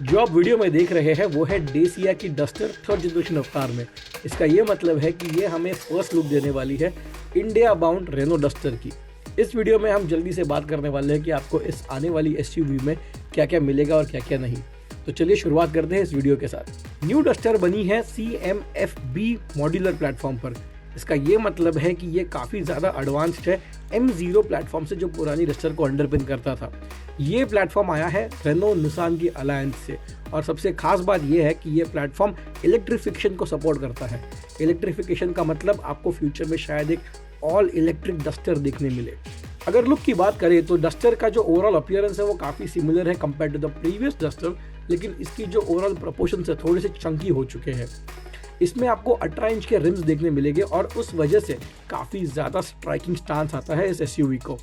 जो आप वीडियो में देख रहे हैं वो है डेसिया की डस्टर थर्ड जनरेशन अवतार में। इसका ये मतलब है कि ये हमें फर्स्ट लुक देने वाली है इंडिया बाउंड रेनो डस्टर की। इस वीडियो में हम जल्दी से बात करने वाले हैं कि आपको इस आने वाली एसयूवी में क्या क्या मिलेगा और क्या क्या नहीं। तो चलिए शुरुआत करते हैं इस वीडियो के साथ। न्यू डस्टर बनी है CMFB मॉड्यूलर प्लेटफॉर्म पर। इसका ये मतलब है कि ये काफ़ी ज़्यादा एडवांस्ड है M0 प्लेटफॉर्म से, जो पुरानी डस्टर को अंडरपिन करता था। ये प्लेटफॉर्म आया है रेनो निसान की अलायंस से, और सबसे खास बात यह है कि ये प्लेटफॉर्म इलेक्ट्रिफिकेशन को सपोर्ट करता है। इलेक्ट्रिफिकेशन का मतलब आपको फ्यूचर में शायद एक ऑल इलेक्ट्रिक डस्टर देखने मिले। अगर लुक की बात करें तो डस्टर का जो ओवरऑल अपीयरेंस है वो काफ़ी सिमिलर है compare to the previous Duster, लेकिन इसकी जो ओवरऑल प्रोपोर्शन है थोड़े से चंकी हो चुके हैं। इसमें आपको 18 इंच के रिम्स देखने मिलेंगे और उस वजह से काफ़ी ज़्यादा स्ट्राइकिंग स्टांस आता है इस एसयूवी को।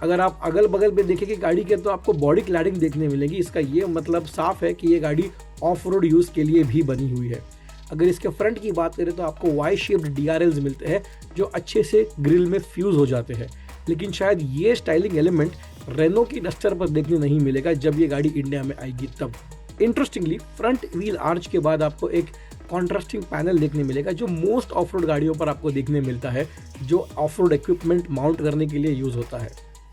अगर आप अगल बगल में देखेंगे गाड़ी के तो आपको बॉडी क्लैडिंग देखने मिलेगी। इसका ये मतलब साफ है कि ये गाड़ी ऑफ रोड यूज़ के लिए भी बनी हुई है। अगर इसके फ्रंट की बात करें तो आपको वाई शेप्ड DRLs मिलते हैं जो अच्छे से ग्रिल में फ्यूज़ हो जाते हैं, लेकिन शायद ये स्टाइलिंग एलिमेंट रेनो की डस्टर पर देखने नहीं मिलेगा जब ये गाड़ी इंडिया में आएगी तब। इंटरेस्टिंगली फ्रंट व्हील आर्च के बाद आपको एक कॉन्ट्रास्टिंग पैनल देखने मिलेगा जो मोस्ट ऑफ रोड गाड़ियों पर आपको देखने मिलता है, जो ऑफ रोड इक्विपमेंट माउंट करने के लिए यूज़ होता है।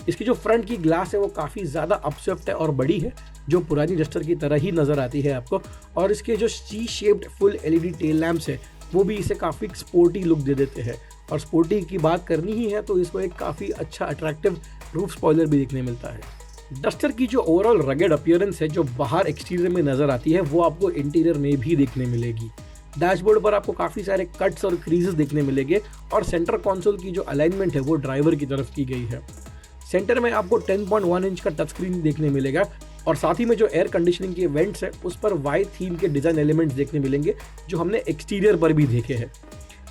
इसकी जो फ्रंट की ग्लास है वो काफ़ी ज़्यादा अपस्वेप्ट है और बड़ी है, जो पुरानी डस्टर की तरह ही नज़र आती है आपको। और इसके जो C shaped full LED tail lamps है वो भी इसे काफ़ी स्पोर्टी लुक दे देते हैं। और स्पोर्टी की बात करनी ही है तो इसको एक काफ़ी अच्छा अट्रैक्टिव रूफ स्पॉइलर भी देखने मिलता है। डस्टर की जो ओवरऑल रगेड अपीयरेंस है जो बाहर एक्सटीरियर में नज़र आती है वो आपको इंटीरियर में भी देखने मिलेगी। डैशबोर्ड पर आपको काफ़ी सारे कट्स और क्रीजेस देखने मिलेंगे और सेंटर कंसोल की जो अलाइनमेंट है वो ड्राइवर की तरफ की गई है। सेंटर में आपको 10.1 इंच का टच स्क्रीन देखने मिलेगा और साथ ही में जो एयर कंडीशनिंग के वेंट्स है उस पर वाई थीम के डिज़ाइन एलिमेंट्स देखने मिलेंगे जो हमने एक्सटीरियर पर भी देखे हैं।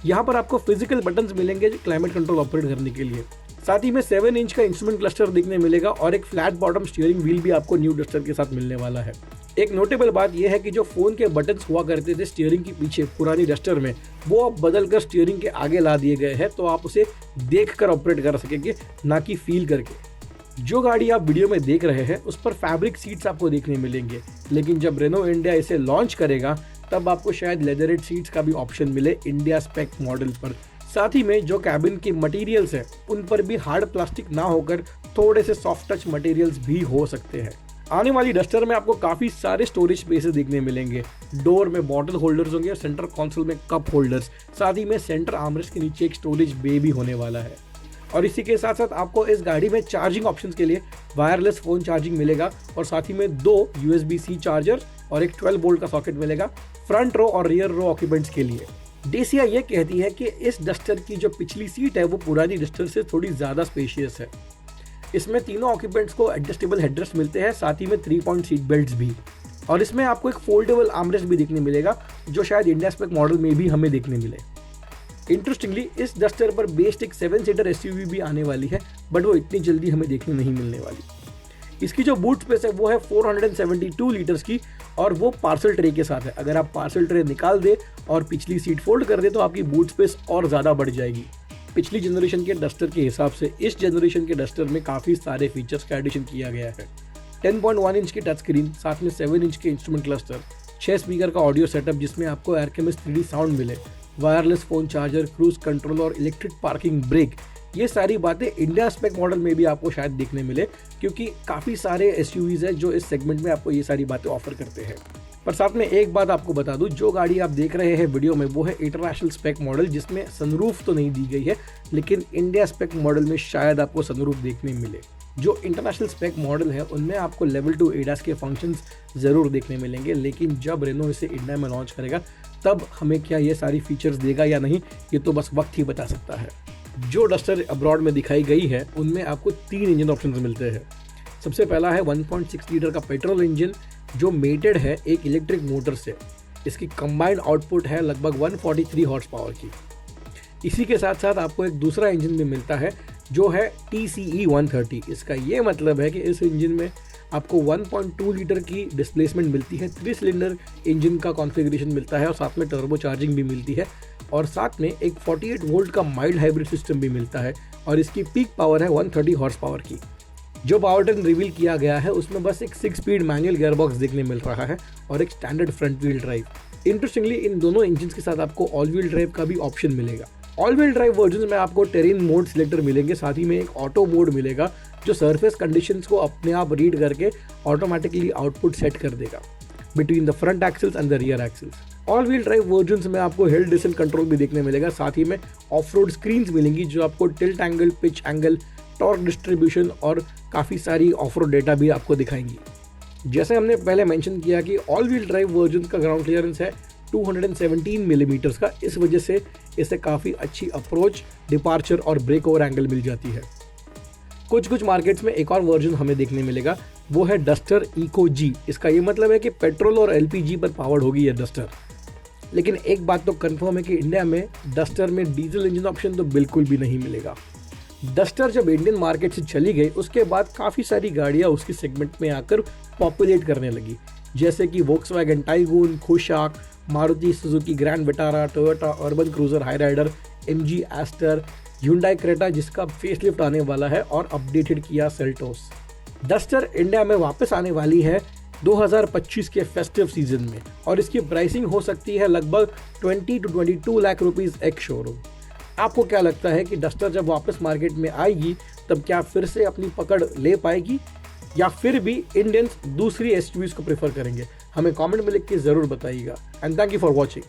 यहाँ पर आपको फिजिकल बटन्स मिलेंगे क्लाइमेट कंट्रोल ऑपरेट करने के लिए। साथ ही में 7 इंच का इंस्ट्रूमेंट क्लस्टर देखने मिलेगा और एक फ्लैट बॉटम स्टीयरिंग व्हील भी आपको न्यू डस्टर के साथ मिलने वाला है। एक नोटेबल बात यह है कि जो फ़ोन के बटन्स हुआ करते थे स्टीयरिंग के पीछे पुरानी डस्टर में, वो अब बदल कर स्टीयरिंग के आगे ला दिए गए हैं, तो आप उसे देख कर ऑपरेट कर सकेंगे, ना कि फील करके। जो गाड़ी आप वीडियो में देख रहे हैं उस पर फैब्रिक सीट्स आपको देखने मिलेंगे, लेकिन जब रेनो इंडिया इसे लॉन्च करेगा तब आपको शायद लेदरेड सीट्स का भी ऑप्शन मिले इंडिया स्पेक मॉडल पर। साथ ही में जो कैबिन के मटेरियल्स हैं उन पर भी हार्ड प्लास्टिक ना होकर थोड़े से सॉफ्ट टच मटेरियल्स भी हो सकते हैं। आने वाली डस्टर में आपको काफ़ी सारे स्टोरेज स्पेसेस देखने मिलेंगे। डोर में बॉटल होल्डर्स होंगे और सेंटर कंसोल में कप होल्डर्स। साथ ही में सेंटर आर्मरेस्ट के नीचे एक स्टोरेज बे भी होने वाला है। और इसी के साथ साथ आपको इस गाड़ी में चार्जिंग ऑप्शंस के लिए वायरलेस फ़ोन चार्जिंग मिलेगा और साथ ही में 2 USB-C चार्जर और एक 12 वोल्ट का सॉकेट मिलेगा फ्रंट रो और रियर रो ऑक्यूपेंट्स के लिए। डेसिया ये कहती है कि इस डस्टर की जो पिछली सीट है वो पुरानी डस्टर से थोड़ी ज़्यादा स्पेशियस है। इसमें तीनों ऑक्यूपेंट्स को एडजस्टेबल हेडरेस्ट मिलते हैं, साथ ही में 3 पॉइंट सीट बेल्ट्स भी। और इसमें आपको एक फोल्डेबल आर्मरेस्ट भी देखने मिलेगा जो शायद इंडिया स्पेक मॉडल में भी हमें देखने मिले। इंटरेस्टिंगली इस डस्टर पर बेस्ड एक 7 सीटर एसयूवी भी आने वाली है, बट वो इतनी जल्दी हमें देखने नहीं मिलने वाली। इसकी जो बूट स्पेस है वो है 472 लीटर्स की और वो पार्सल ट्रे के साथ है। अगर आप पार्सल ट्रे निकाल दे और पिछली सीट फोल्ड कर दे तो आपकी बूट स्पेस और ज़्यादा बढ़ जाएगी। पिछली जनरेशन के डस्टर के हिसाब से इस जनरेशन के डस्टर में काफ़ी सारे फीचर्स का एडिशन किया गया है। 10.1 इंच की टच स्क्रीन, साथ में 7 इंच के इंस्ट्रूमेंट क्लस्टर, 6 स्पीकर का ऑडियो सेटअप जिसमें आपको AirCMS 3D साउंड मिले, wireless phone charger, cruise control और इलेक्ट्रिक पार्किंग ब्रेक। ये सारी बातें इंडिया स्पेक मॉडल में भी आपको शायद देखने मिले, क्योंकि काफ़ी सारे एसयूवीज़ हैं जो इस सेगमेंट में आपको ये सारी बातें ऑफर करते हैं। पर साथ में एक बात आपको बता दूं, जो गाड़ी आप देख रहे हैं वीडियो में वो है इंटरनेशनल स्पेक मॉडल, जिसमें सनरूफ तो नहीं दी गई है, लेकिन इंडिया स्पेक मॉडल में शायद आपको सनरूफ देखने मिले। जो इंटरनेशनल स्पेक मॉडल है उनमें आपको लेवल 2 ADAS के फंक्शंस ज़रूर देखने मिलेंगे, लेकिन जब रेनो इसे इंडिया में लॉन्च करेगा तब हमें क्या ये सारी फीचर्स देगा या नहीं, ये तो बस वक्त ही बता सकता है। जो डस्टर अब्रॉड में दिखाई गई है उनमें आपको 3 इंजन ऑप्शंस मिलते हैं। सबसे पहला है 1.6 लीटर का पेट्रोल इंजन जो मेटेड है एक इलेक्ट्रिक मोटर से। इसकी कंबाइंड आउटपुट है लगभग 143 हॉर्स पावर की। इसी के साथ साथ आपको एक दूसरा इंजन भी मिलता है जो है TCE 130। इसका ये मतलब है कि इस इंजन में आपको 1.2 लीटर की डिस्प्लेसमेंट मिलती है, 3 सिलेंडर इंजन का कॉन्फ़िगरेशन मिलता है और साथ में टर्बो चार्जिंग भी मिलती है और साथ में एक 48 वोल्ट का माइल्ड हाइब्रिड सिस्टम भी मिलता है और इसकी पीक पावर है 130 हॉर्स पावर की। जो पावरट्रेन रिवील किया गया है उसमें बस एक 6 स्पीड मैनुअल गियरबॉक्स देखने मिल रहा है और एक standard front wheel drive. Interestingly इन दोनों इंजन के साथ आपको ऑल व्हील ड्राइव का भी ऑप्शन मिलेगा। ऑल व्हील ड्राइव वर्जन में आपको टेरेन मोड सिलेक्टर मिलेंगे, साथ ही में एक ऑटो मोड मिलेगा जो सरफेस कंडीशंस को अपने आप रीड करके ऑटोमेटिकली आउटपुट सेट कर देगा between the front exiles and the rear exiles. All wheel drive versions में आपको हिल डिसेंट कंट्रोल भी देखने मिलेगा, साथ ही में ऑफ रोड स्क्रीन्स मिलेंगी जो आपको tilt angle, pitch angle, torque distribution और काफ़ी सारी ऑफ रोड डेटा भी आपको दिखाएंगी। जैसे हमने पहले मेंशन किया कि ऑल व्हील ड्राइव वर्जन का ग्राउंड क्लियरेंस है 217 मिलीमीटर्स का, इस वजह से इसे काफ़ी अच्छी अप्रोच, डिपार्चर और ब्रेक ओवर एंगल मिल जाती है। कुछ मार्केट्स में एक और वर्जन हमें देखने मिलेगा, वो है डस्टर इको जी। इसका ये मतलब है कि पेट्रोल और एलपीजी पर पावर्ड होगी ये डस्टर। लेकिन एक बात तो कंफर्म है कि इंडिया में डस्टर में डीजल इंजन ऑप्शन तो बिल्कुल भी नहीं मिलेगा। डस्टर जब इंडियन मार्केट से चली गई उसके बाद काफ़ी सारी गाड़ियाँ उसकी सेगमेंट में आकर पॉपुलेट करने लगी, जैसे कि Volkswagen Taigun, Kushaq, Maruti Suzuki Grand Vitara, Toyota Urban Cruiser Hyryder, MG Astor, Hyundai Creta जिसका फेसलिफ्ट आने वाला है और updated Kia Seltos. Duster India में वापस आने वाली है 2025 के फेस्टिव सीजन में और इसकी प्राइसिंग हो सकती है लगभग 20 to 22 लाख रुपीस एक शोरूम। आपको क्या लगता है कि डस्टर जब वापस मार्केट में आएगी तब क्या फिर से अपनी पकड़ ले पाएगी या फिर भी इंडियंस दूसरी एसयूवीज को प्रेफर करेंगे? हमें कमेंट में लिख के ज़रूर बताइएगा। And thank you for watching.